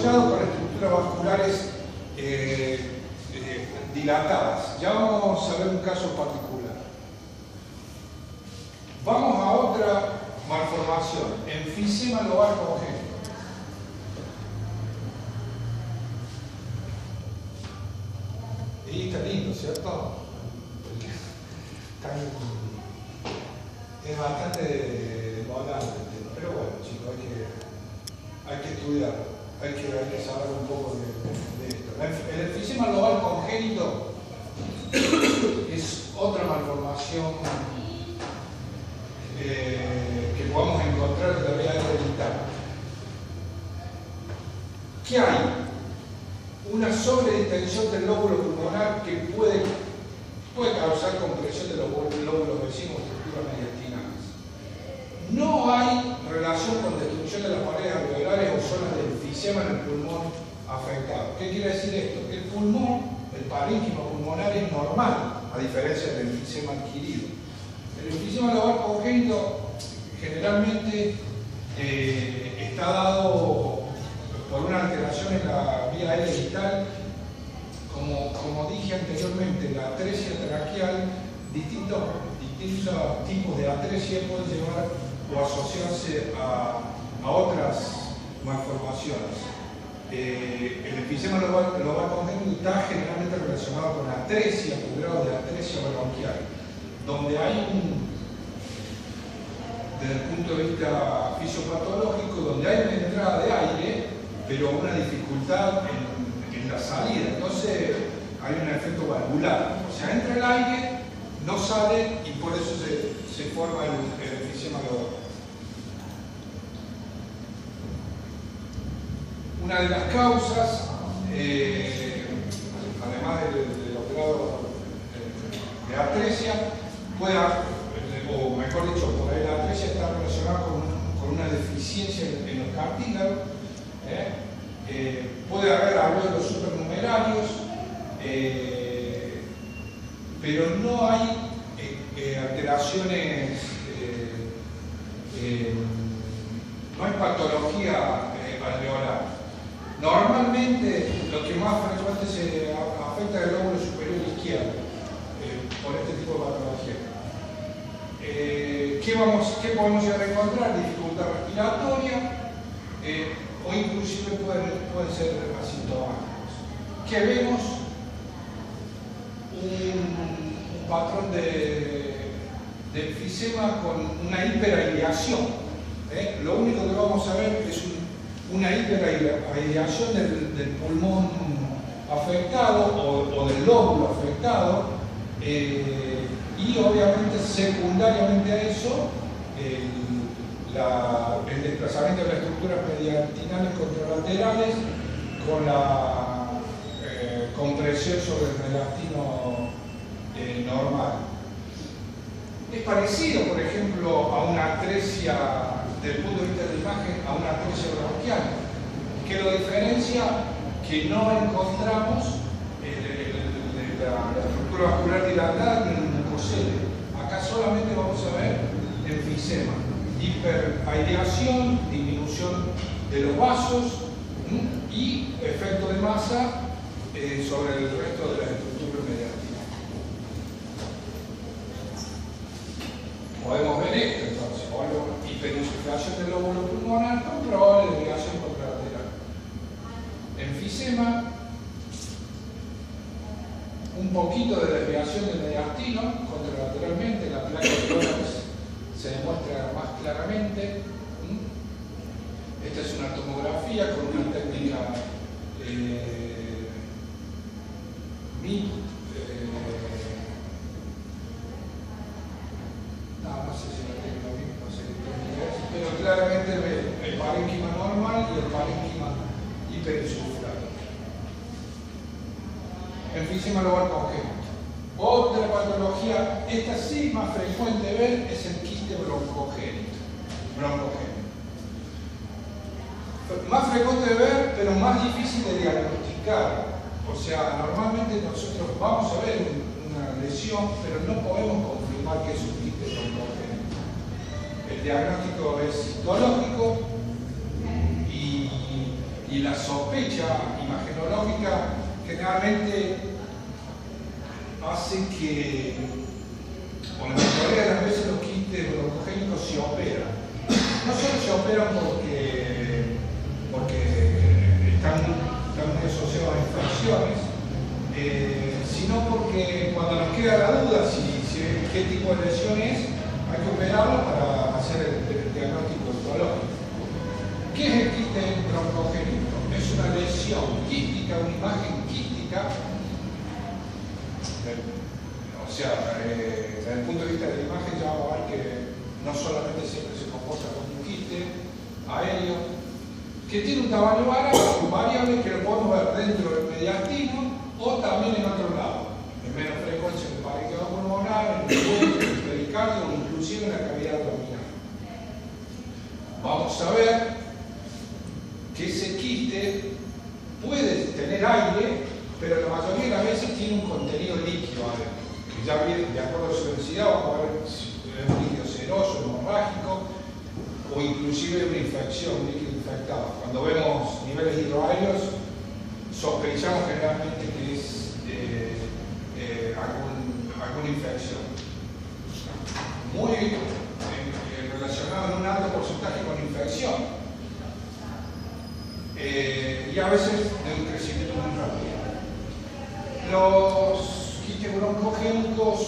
desarrollado con estructuras vasculares dilatadas. Ya vamos a ver un caso particular. Vamos a otra malformación, enfisema lobar congénito. Y está lindo, ¿cierto? Es bastante banal el tema, pero bueno, chicos, hay que estudiar, hay que saber un poco de esto. El enfisema lobar congénito es otra malformación que podemos encontrar en la vía hereditaria. ¿Qué hay? Una sobredistensión del lóbulo pulmonar que puede causar compresión de los lóbulos vecinos o estructuras mediastinales. No hay relación con destrucción de las paredes alveolares o zonas de enfisema en el pulmón afectado. ¿Qué quiere decir esto? Que el pulmón, el parénquima pulmonar es normal, a diferencia del enfisema adquirido. El enfisema lobar congénito generalmente está dado por una alteración en la vía aérea vital, como dije anteriormente, la atresia traqueal, distintos tipos de atresia pueden llevar o asociarse a otras malformaciones. El enfisema lobar congénito está generalmente relacionado con la atresia, con grado de atresia bronquial, donde hay desde el punto de vista fisiopatológico, donde hay una entrada de aire, pero una dificultad en la salida. Entonces hay un efecto valvular. O sea, entra el aire, no sale y por eso se forma el enfisema lobar. Una de las causas, además de los grados de atresia, o mejor dicho, por ahí la atresia está relacionada con una deficiencia en los cartílagos. Puede haber alvéolos supernumerarios, pero no hay alteraciones, no hay patología alveolar. Normalmente lo que más frecuente se afecta es el lóbulo superior izquierdo por este tipo de patología. ¿Qué podemos llegar a encontrar? Dificultad respiratoria, o inclusive pueden ser asintomáticos. ¿Qué vemos? Un patrón de enfisema con una hiperaireación. Lo único que vamos a ver es una hiperaireación del pulmón afectado o del lóbulo afectado, y obviamente secundariamente a eso el desplazamiento de las estructuras mediastinales contralaterales con la compresión sobre el mediastino normal. Es parecido, por ejemplo, a una atresia, desde el punto de vista de la imagen, a una atresia bronquial, que lo diferencia que no encontramos la estructura vascular dilatada en el mucosele. Acá solamente vamos a ver enfisema, hiperaireación, disminución de los vasos y efecto de masa sobre el resto de las estructuras mediastinales. Podemos ver esto entonces, hiperinsuflación del lóbulo pulmonar con probable desviación contralateral. Enfisema, un poquito de desviación del mediastino contralateralmente, la placa de Lorenz se demuestra más claramente. Esta es una tomografía con una técnica no sé si la tengo bien, no sé qué técnica es, pero claramente el parénquima normal y el parénquima hiperinsuflado. Enfisema lobar congénito. Otra patología, esta sí más frecuente de ver, es el quiste broncogénito. Más frecuente de ver, pero más difícil de diagnosticar. O sea, normalmente nosotros vamos a ver una lesión, pero no podemos confirmar que es un quiste broncogénito. El diagnóstico es citológico y y la sospecha imagenológica generalmente hace que, o la mayoría de las veces, los quistes broncogénicos se operan. No solo se operan porque están muy asociados a infecciones, sino porque cuando nos queda la duda qué tipo de lesión es, hay que operarlo para hacer el diagnóstico etológico. ¿Qué es el quiste broncogénico? Es una lesión quística, una imagen quística. O sea, desde el punto de vista de la imagen ya vamos a ver que no solamente siempre se comporta como un quiste aéreo, que tiene un tamaño variable que lo podemos ver dentro del mediastino o también en otro lado, en menos frecuencia en el parénquima pulmonar, en el cuello, en el pericardio o inclusive en la cavidad abdominal. Vamos a ver que ese quiste puede tener aire, pero la mayoría de las veces tiene un contenido líquido adentro, que ya viene de acuerdo a su densidad, vamos a ver si es un líquido seroso, hemorrágico o inclusive una infección, un líquido infectado. Cuando vemos niveles hidroaéreos, sospechamos generalmente que es alguna infección. Muy relacionado en un alto porcentaje con infección. Y a veces de un crecimiento muy rápido. Los quistes broncogénicos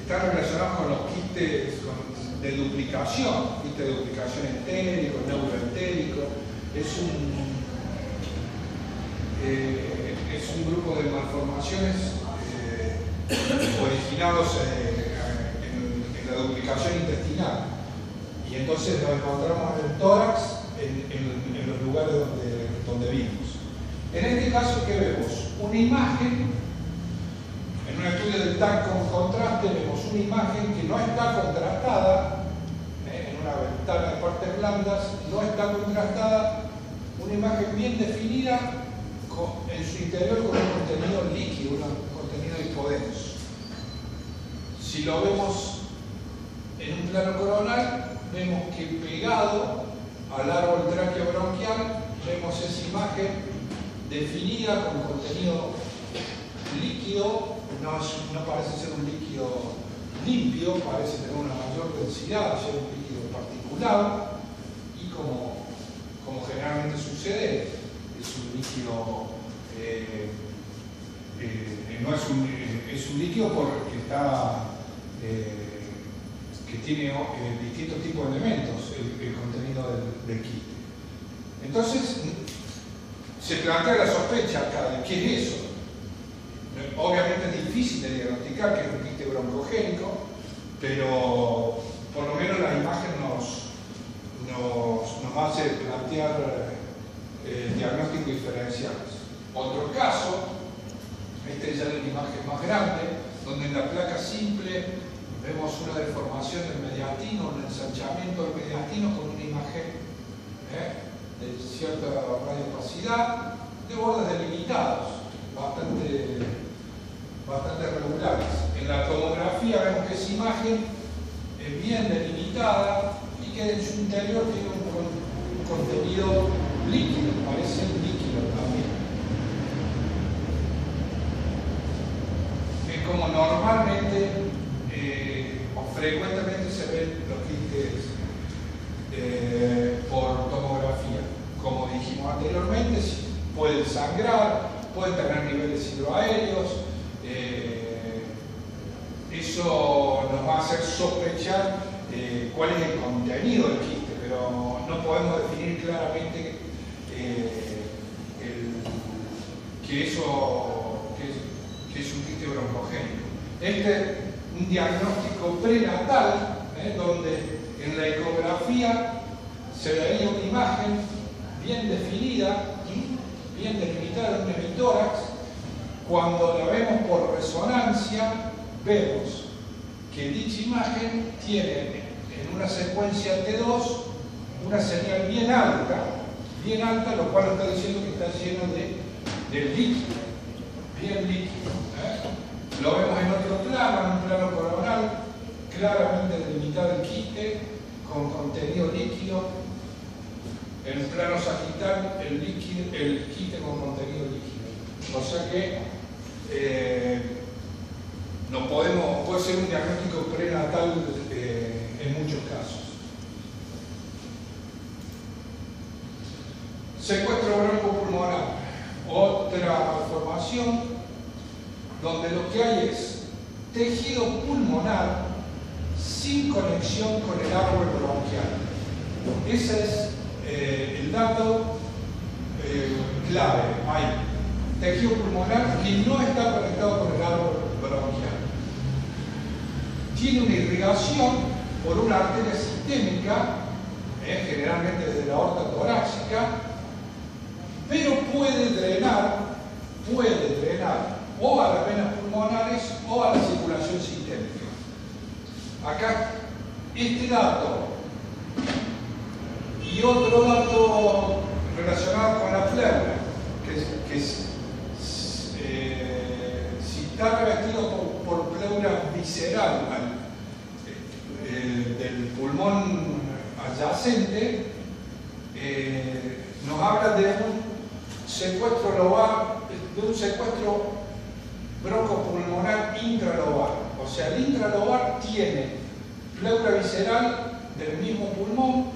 están relacionados con los quistes de duplicación, quiste de duplicación entérico, neuroentérico. Es un grupo de malformaciones originados en la duplicación intestinal. Y entonces nos encontramos en el tórax en los lugares donde vimos. En este caso, ¿qué vemos? Una imagen, en un estudio del TAC con contraste, vemos una imagen que no está contrastada, en una ventana de partes blandas, no está contrastada, una imagen bien definida, en su interior con un contenido líquido, un contenido hipodenso. Si lo vemos en un plano coronal, vemos que pegado al árbol traqueobronquial vemos esa imagen definida con contenido líquido, no parece ser un líquido limpio, parece tener una mayor densidad, ser un líquido particulado, y como generalmente sucede, es un líquido, es un líquido porque que tiene distintos tipos de elementos, el contenido del quiste. Entonces, se plantea la sospecha acá de qué es eso. Obviamente es difícil de diagnosticar que es un quiste broncogénico, pero por lo menos la imagen nos hace plantear diagnósticos diferenciales. Otro caso, este ya es una imagen más grande, donde en la placa simple vemos una deformación del mediastino, un ensanchamiento del mediastino con una imagen de cierta radiopacidad, de bordes delimitados, bastante regulares. En la tomografía vemos que esa imagen es bien delimitada y que en su interior tiene un contenido líquido, parece líquido también. Es como normalmente o frecuentemente se ven los quistes por tomografía. Como dijimos anteriormente, pueden sangrar, pueden tener niveles hidroaéreos. Eso nos va a hacer sospechar cuál es el contenido del quiste, pero no podemos definir claramente que es un quiste broncogénico. Un diagnóstico prenatal, donde en la ecografía se veía una imagen bien definida, bien delimitada en un hemitórax. Cuando la vemos por resonancia, vemos que dicha imagen tiene en una secuencia T2 una señal bien alta, lo cual está diciendo que está lleno de líquido, bien líquido. Lo vemos en otro plano, en un plano coronal, claramente delimitado el quiste, con contenido líquido. en plano sagital el quiste con contenido líquido. O sea que puede ser un diagnóstico prenatal en muchos casos. Secuestro broncopulmonar, otra malformación donde lo que hay es tejido pulmonar sin conexión con el árbol bronquial. Ese es el dato clave. Hay tejido pulmonar que no está conectado con el árbol bronquial. Tiene una irrigación por una arteria sistémica, generalmente desde la aorta torácica, pero puede drenar o a las venas pulmonares o a la circulación sistémica. Acá, este dato y otro dato relacionado con la pleura, que si está revestido por pleura visceral del pulmón adyacente, nos habla de un secuestro lobar, de un secuestro broncopulmonar intralobar. O sea, el intralobar tiene pleura visceral del mismo pulmón.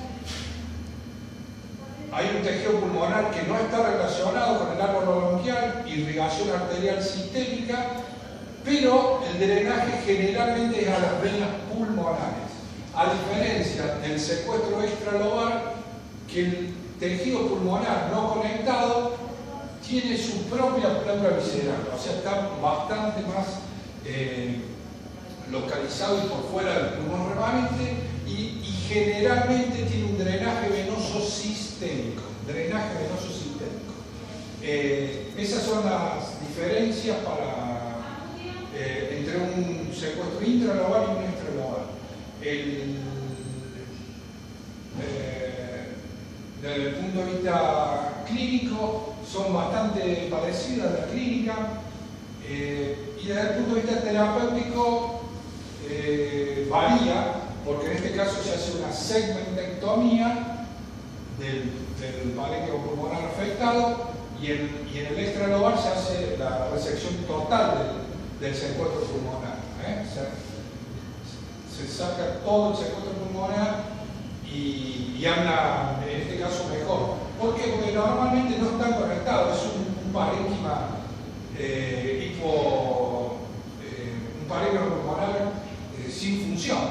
Hay un tejido pulmonar que no está relacionado con el árbol bronquial, irrigación arterial sistémica, pero el drenaje generalmente es a las venas pulmonares. A diferencia del secuestro extralobar, que el tejido pulmonar no conectado tiene su propia pleura visceral, o sea, está bastante más localizado y por fuera del pulmón remanente y generalmente tiene un drenaje venoso sistémico. Esas son las diferencias entre un secuestro intralobar y un extralobar. Desde el punto de vista clínico son bastante parecidas a la clínica y desde el punto de vista terapéutico varía, porque en este caso se hace una segmentectomía del parénquima pulmonar afectado y en el extralobar se hace la resección total del secuestro pulmonar. Se saca todo el secuestro pulmonar y anda, en este caso, mejor. ¿Por qué? Porque normalmente no están conectados, es un parénquima un parénquima pulmonar sin función.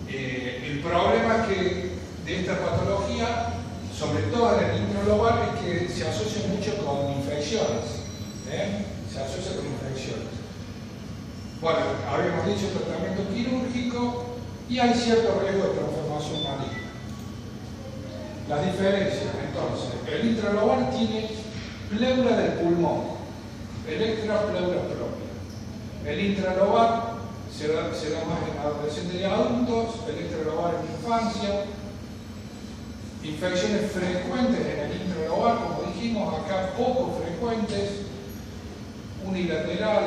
El problema es que de esta patología, sobre todo en el intralobar, es que se asocia mucho con infecciones. Se asocia con infecciones. Bueno, habíamos dicho tratamiento quirúrgico y hay cierto riesgo de transformación maligna. Las diferencias, entonces, el intralobar tiene pleura del pulmón, el extra pleura propia. El intralobar se da más en adolescentes y adultos, el extralobar en infancia. Infecciones frecuentes en el intralobar, como dijimos acá, poco frecuentes, unilateral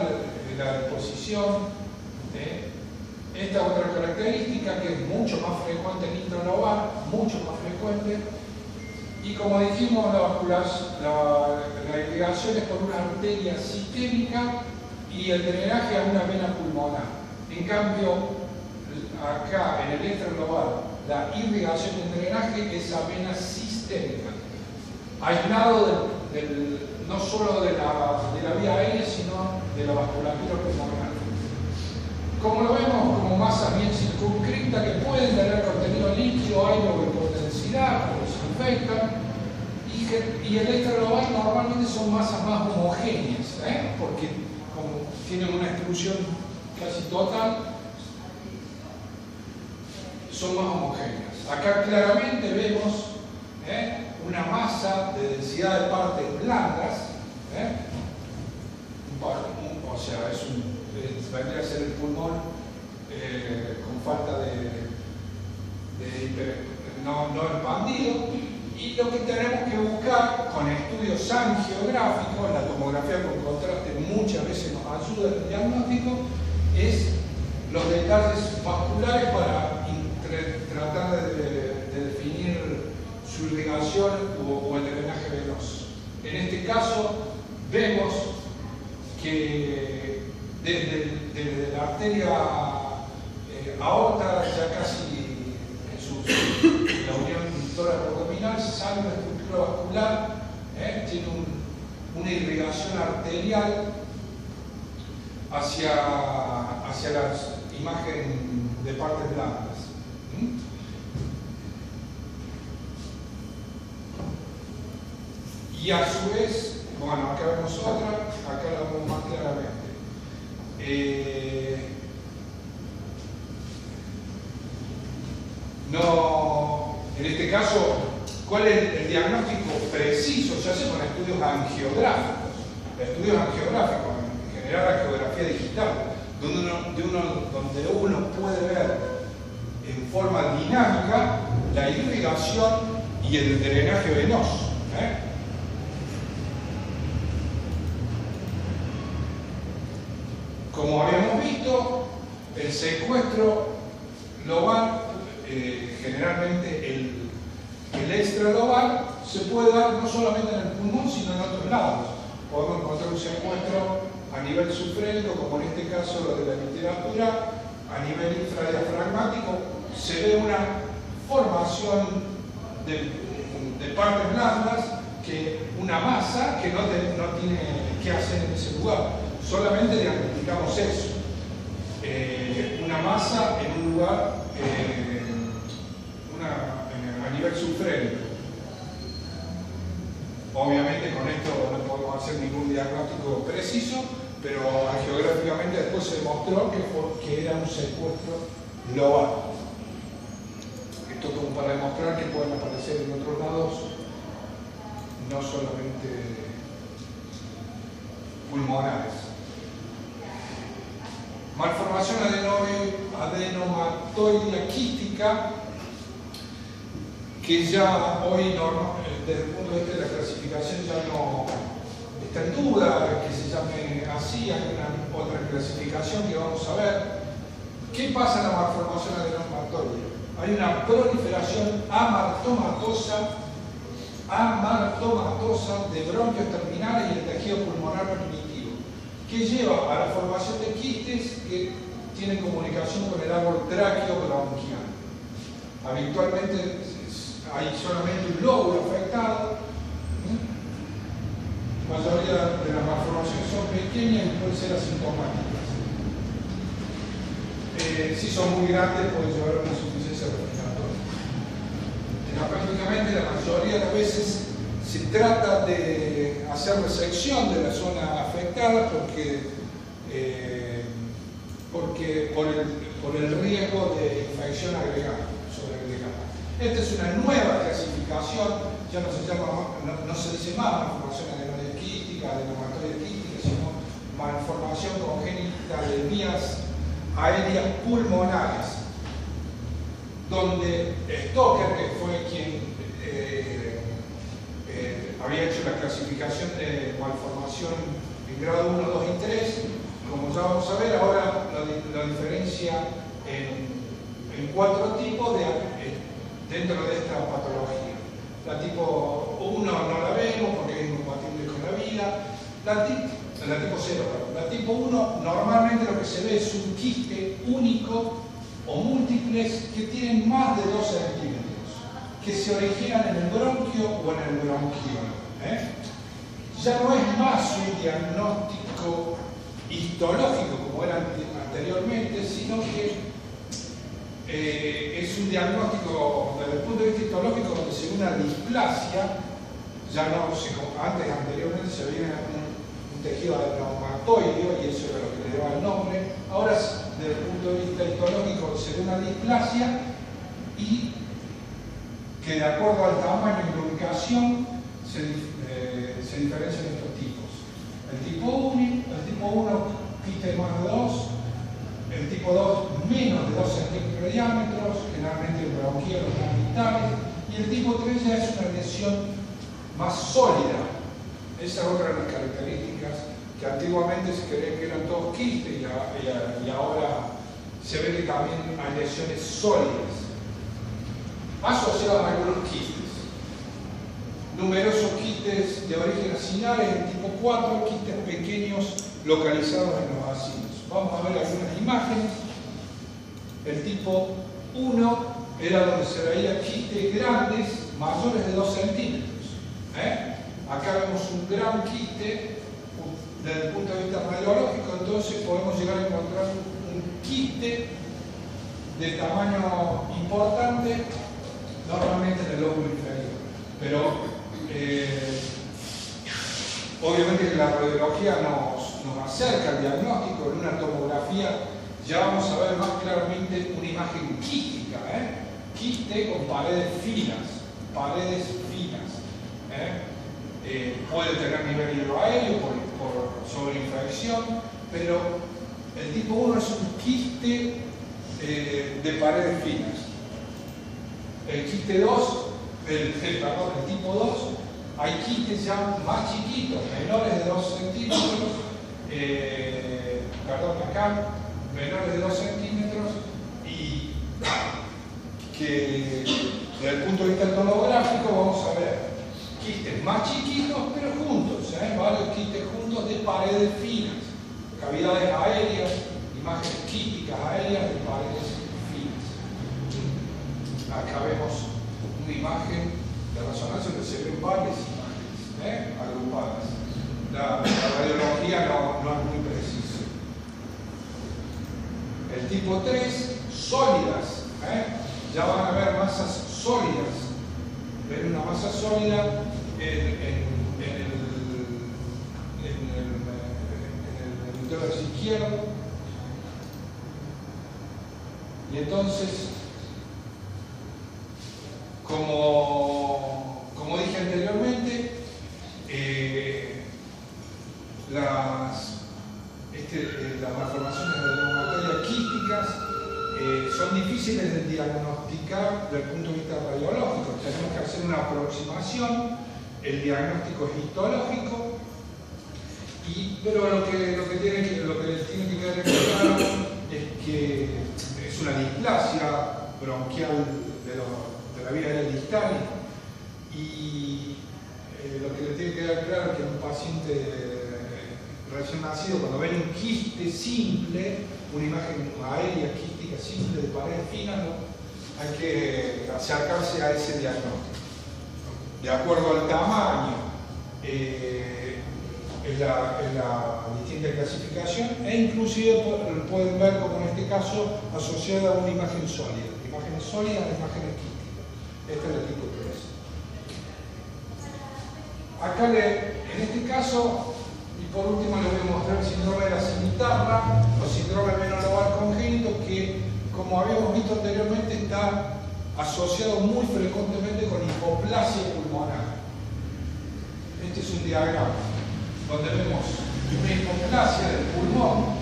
la deposición. Esta otra característica que es mucho más frecuente en intralobar, mucho más frecuente, y como dijimos, la irrigación es por una arteria sistémica y el drenaje a una vena pulmonar. En cambio, acá en el extralobar, la irrigación y drenaje es a vena sistémica, aislado no solo de la vía aérea, sino de la vasculatura pulmonar. Como lo vemos, como masas bien circunscritas que pueden tener contenido líquido, aire o hipotensidad, cuando se infectan, y el extralobar normalmente son masas más homogéneas, porque como tienen una exclusión casi total, son más homogéneas. Acá claramente vemos una masa de densidad de partes blandas, o sea, vendría a ser el pulmón con falta no expandido, y lo que tenemos que buscar con estudios angiográficos, la tomografía con contraste muchas veces nos ayuda en el diagnóstico, es los detalles vasculares para tratar de definir su irrigación irrigación o el drenaje venoso. En este caso vemos que desde la arteria aorta, ya casi en la unión tóraco-abdominal, sale una estructura vascular, tiene una irrigación arterial hacia la imagen de partes blandas. Y a su vez, bueno, acá vemos otra, acá la vemos más claramente. En este caso, ¿cuál es el diagnóstico preciso? Se hace con estudios angiográficos. Estudios angiográficos, en general la geografía digital, donde uno puede ver en forma dinámica la irrigación y el drenaje venoso. Como habíamos visto, el secuestro lobar, generalmente el extralobar, se puede dar no solamente en el pulmón, sino en otros lados. Podemos encontrar un secuestro a nivel subfrénico, como en este caso lo de la literatura, a nivel infradiafragmático, se ve una formación de partes blandas, una masa que no tiene qué hacer en ese lugar. Solamente diagnosticamos eso. Una masa en un lugar a nivel subfrénico. Obviamente con esto no podemos hacer ningún diagnóstico preciso, pero angiográficamente después se demostró que era un secuestro lobar. Esto como para demostrar que pueden aparecer en otros lados, no solamente pulmonares. Malformación adenomatoidea quística, que ya hoy desde el punto de vista de la clasificación ya no está en duda que se llame así. Hay una otra clasificación que vamos a ver. ¿Qué pasa en la malformación adenomatoidea? Hay una proliferación amartomatosa de bronquios terminales y el tejido pulmonar primitivo, que lleva a la formación de quistes que tienen comunicación con el árbol tráqueo-bronquial. Habitualmente hay solamente un lóbulo afectado. La mayoría de las malformaciones son pequeñas y pueden ser asintomáticas. Si son muy grandes, pueden llevar a una insuficiencia respiratoria. Terapéuticamente, la mayoría de las veces se trata de hacer resección de la zona afectada por el riesgo de infección agregada, sobreagregada. Esta es una nueva clasificación, ya no se dice más malformación adenomatoidea quística, sino malformación congénita de vías aéreas pulmonares, donde Stoker, que fue quien había hecho la clasificación de malformación en grado 1, 2 y 3, como ya vamos a ver, ahora lo diferencia en 4 tipos dentro de esta patología. La tipo 1 no la vemos porque es incompatible con la vida. La tipo 0, perdón. La tipo 1 normalmente lo que se ve es un quiste único o múltiples que tienen más de 2 centímetros, que se originan en el bronquio o en el bronquiolo. Ya no es más un diagnóstico histológico como era anteriormente, sino que es un diagnóstico desde el punto de vista histológico donde se ve una displasia, anteriormente se veía un tejido adenomatoideo y eso era lo que le daba el nombre. Ahora, desde el punto de vista histológico, se ve una displasia y que de acuerdo al tamaño y la ubicación se diferencian estos tipos. El tipo 1, quiste de más de 2, el tipo 2, menos de 2 centímetros de diámetro, generalmente bronquielos transmitales, y el tipo 3 ya es una lesión más sólida. Esa es otra de las características que antiguamente se creía que eran todos quistes y ahora se ve que también hay lesiones sólidas asociadas a algunos quistes. numerosos quistes de origen acinar, el tipo 4, quistes pequeños localizados en los acinos. Vamos a ver algunas imágenes. El tipo 1 era donde se veía quistes grandes, mayores de 2 centímetros. Acá vemos un gran quiste desde el punto de vista radiológico, entonces podemos llegar a encontrar un quiste de tamaño importante, normalmente en el lóbulo inferior. Pero obviamente que la radiología nos acerca al diagnóstico. En una tomografía ya vamos a ver más claramente una imagen quística, quiste con paredes finas. Puede tener nivel hidroaéreo por sobreinfección, pero el tipo 1 es un quiste de paredes finas. El quiste 2, el tipo 2, hay quistes ya más chiquitos, menores de 2 centímetros, menores de 2 centímetros, y que desde el punto de vista tomográfico vamos a ver quistes más chiquitos pero juntos, varios quistes juntos de paredes finas, cavidades aéreas, imágenes quísticas aéreas de paredes finas. Acá vemos una imagen de resonancia donde se ven varias imágenes agrupadas. La radiología no es muy precisa. El tipo 3, sólidas. Ya van a ver masas sólidas. Ven una masa sólida en el tórax izquierdo. Y entonces, como dije anteriormente, las malformaciones adenomatoides quísticas son difíciles de diagnosticar desde el punto de vista radiológico. Tenemos que hacer una aproximación, el diagnóstico es histológico, pero lo que les tiene que quedar claro es que es una displasia bronquial de la vía aérea distal, y lo que les tiene que quedar claro es que un paciente recién nacido, cuando ven un quiste simple, una imagen aérea quística simple de pared fina, hay que acercarse a ese diagnóstico. De acuerdo al tamaño, en la distinta clasificación, e inclusive pueden ver, como en este caso, asociada a una imagen sólida. Imágenes sólidas a imágenes quísticas. Este es el tipo 3. Acá, en este caso, y por último les voy a mostrar el síndrome de la cimitarra o síndrome menor-lobar congénito, que, como habíamos visto anteriormente, está asociado muy frecuentemente con hipoplasia pulmonar. Este es un diagrama donde vemos una hipoplasia del pulmón,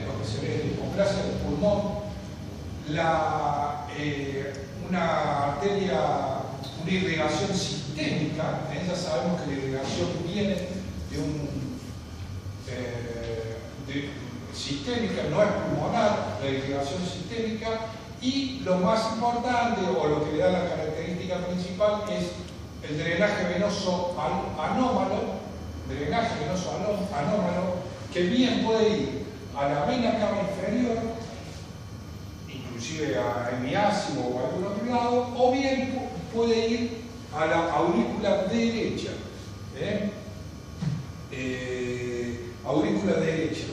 lo que se ve es la hipoplasia del pulmón, una arteria, una irrigación sistémica. Ya sabemos que la irrigación viene sistémica, no es pulmonar, la irrigación sistémica, y lo más importante, o lo que le da la característica principal, es el drenaje venoso anómalo, que bien puede ir a la vena cava inferior, inclusive a hemiácimo o a algún otro lado, o bien puede ir a la aurícula derecha. Aurícula derecha.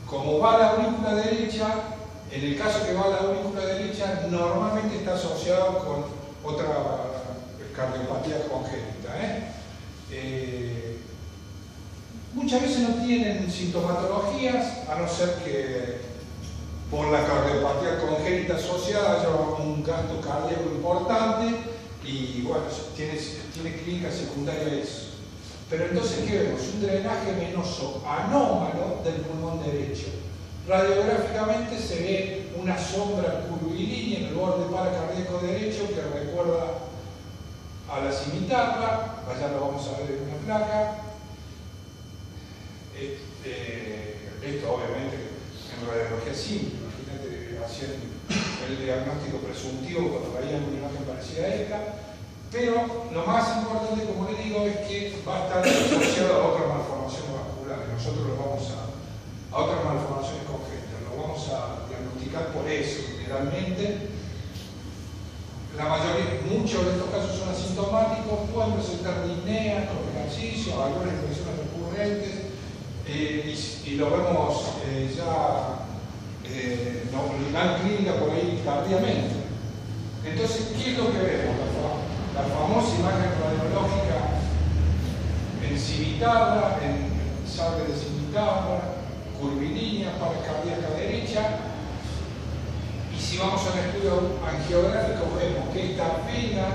Como va a la aurícula derecha, en el caso que va a la aurícula derecha, normalmente está asociado con otra cardiopatía congénita. Muchas veces no tienen sintomatologías, a no ser que por la cardiopatía congénita asociada haya un gasto cardíaco importante, y bueno, tiene clínica secundaria eso. Pero entonces, ¿qué vemos? Un drenaje venoso anómalo del pulmón derecho. Radiográficamente se ve una sombra curvilínea en el borde paracardíaco derecho que recuerda a la cimitarra. Allá lo vamos a ver en una placa. Esto obviamente en radiología simple. Imagínate, hacían el diagnóstico presuntivo cuando veían una imagen parecida a esta. Pero lo más importante, como les digo, es que va a estar asociado a otras malformaciones vasculares. Nosotros lo vamos a otras malformaciones congénitas, lo vamos a diagnosticar por eso. Generalmente, la mayoría, muchos de estos casos son asintomáticos, pueden presentar disnea con ejercicio, algunas infecciones recurrentes, y lo vemos ya en clínica por ahí tardíamente. Entonces, ¿qué es lo que vemos? La famosa imagen radiológica en cimitarra, en sangre de cimitarra, curvilínea, pared cardíaca derecha. Y si vamos a un estudio angiográfico, vemos que esta vena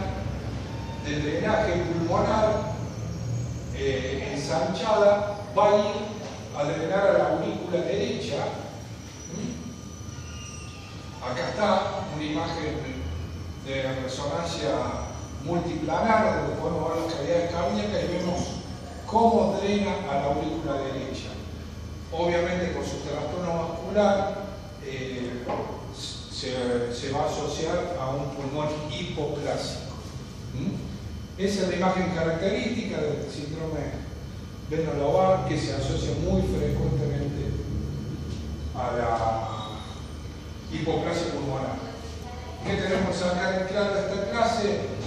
de drenaje pulmonar ensanchada va a ir a drenar a la aurícula derecha. Acá está una imagen de resonancia multiplanar, donde podemos ver las cavidades cardíacas y vemos cómo drena a la aurícula derecha. Obviamente con su trastorno vascular se va a asociar a un pulmón hipoplásico. Esa es la imagen característica del síndrome veno-lobar, que se asocia muy frecuentemente a la hipoplasia pulmonar. ¿Qué tenemos que sacar en claro de esta clase?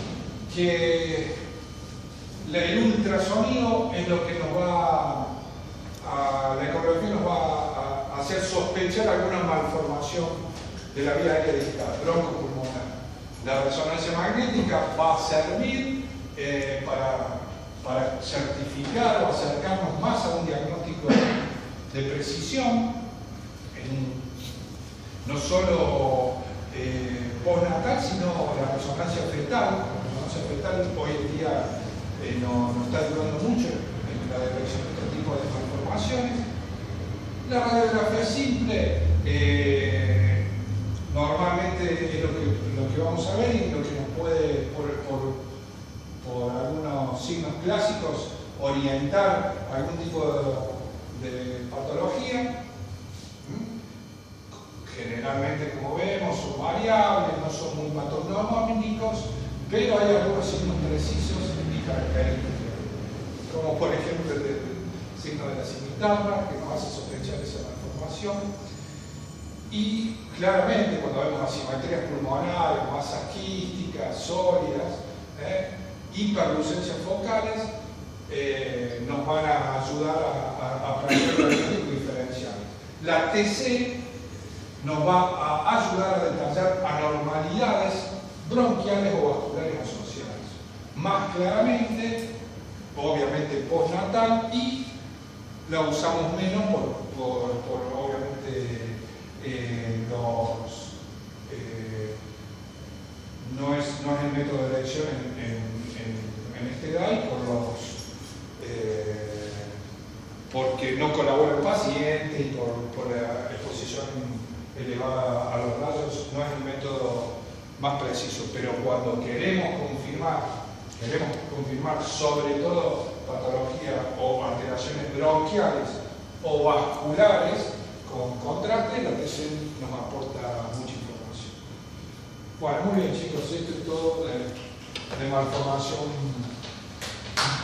Que el ultrasonido es lo que nos va la ecografía nos va a hacer sospechar alguna malformación de la vía aérea distal, broncopulmonar. La resonancia magnética va a servir para certificar o acercarnos más a un diagnóstico de precisión, no solo postnatal, sino la resonancia fetal. La resonancia fetal hoy en día no está ayudando mucho en la detección de este tipo de malformaciones. La radiografía simple normalmente es lo que vamos a ver y lo que nos puede, por algunos signos clásicos, orientar a algún tipo de patología. Generalmente, como vemos, son variables, no son muy patognomónicos, pero hay algunos signos precisos y característicos, como por ejemplo el signo de la cimitarra, que nos hace sospechar esa malformación. Y claramente, cuando vemos asimetrías pulmonares, masas quísticas, sólidas, hiperlucencias focales, nos van a ayudar a aprender diagnósticos diferenciales. La TC nos va a ayudar a detallar anormalidades bronquiales o vasculares asociadas. Más claramente, obviamente postnatal, y la usamos menos por obviamente no es el método de elección en esta edad, y porque no colabora el paciente y por la exposición elevada a los rayos, no es el método más preciso. Pero cuando queremos confirmar sobre todo patología o alteraciones bronquiales o vasculares con contraste, la TC nos aporta mucha información. Bueno, muy bien chicos, esto es todo de malformación